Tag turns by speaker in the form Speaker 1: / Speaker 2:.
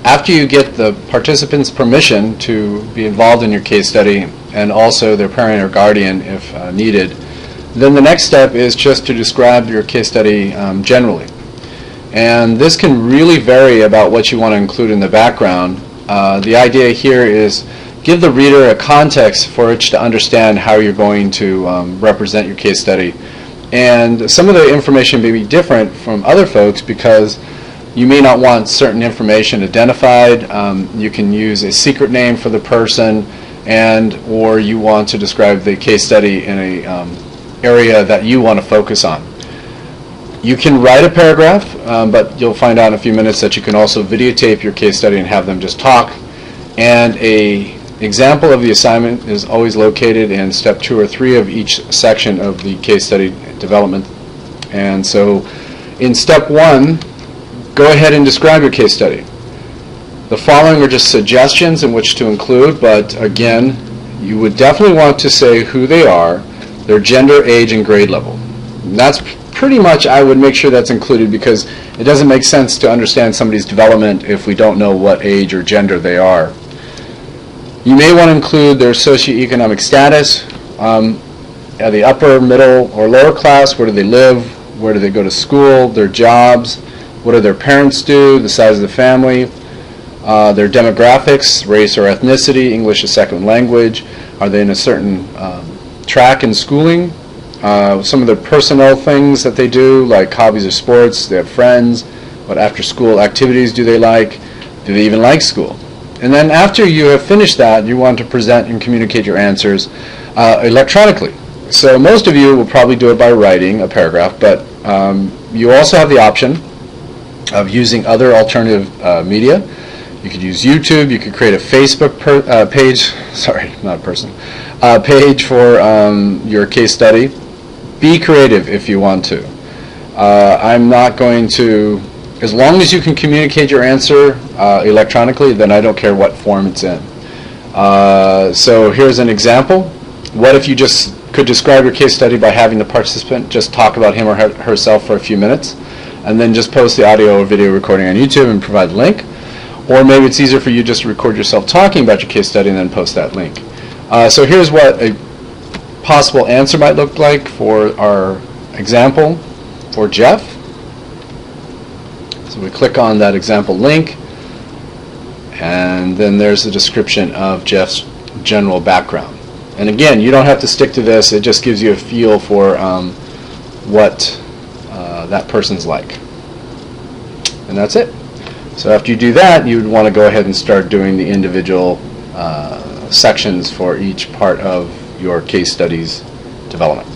Speaker 1: After you get the participants' permission to be involved in your case study, and also their parent or guardian if needed, then the next step is just to describe your case study generally. And this can really vary about what you want to include in the background. The idea here is give the reader a context for which to understand how you're going to represent your case study. And some of the information may be different from other folks because you may not want certain information identified. You can use a secret name for the person, or you want to describe the case study in a area that you want to focus on. You can write a paragraph, but you'll find out in a few minutes that you can also videotape your case study and have them just talk. And an example of the assignment is always located in step 2 or 3 of each section of the case study development. And so in step 1, go ahead and describe your case study. The following are just suggestions in which to include, but again, you would definitely want to say who they are, their gender, age, and grade level. And that's pretty much, I would make sure that's included because it doesn't make sense to understand somebody's development if we don't know what age or gender they are. You may want to include their socioeconomic status, at the upper, middle, or lower class, where do they live, where do they go to school, their jobs, what do their parents do, the size of the family, their demographics, race or ethnicity, English as second language, are they in a certain track in schooling, some of the personal things that they do, like hobbies or sports, they have friends, what after school activities do they like, do they even like school? And then after you have finished that, you want to present and communicate your answers electronically. So most of you will probably do it by writing a paragraph, but you also have the option of using other alternative media. You could use YouTube, you could create a Facebook page, sorry, not a person, page for your case study. Be creative if you want to. I'm not going to, as long as you can communicate your answer electronically, then I don't care what form it's in. So here's an example. What if you just could describe your case study by having the participant just talk about him or herself for a few minutes, and then just post the audio or video recording on YouTube and provide the link? Or maybe it's easier for you just to record yourself talking about your case study and then post that link. So here's what a possible answer might look like for our example for Jeff. So we click on that example link, and then there's the description of Jeff's general background. And again, you don't have to stick to this, it just gives you a feel for what that person's like. And that's it. So after you do that, you would want to go ahead and start doing the individual sections for each part of your case study's development.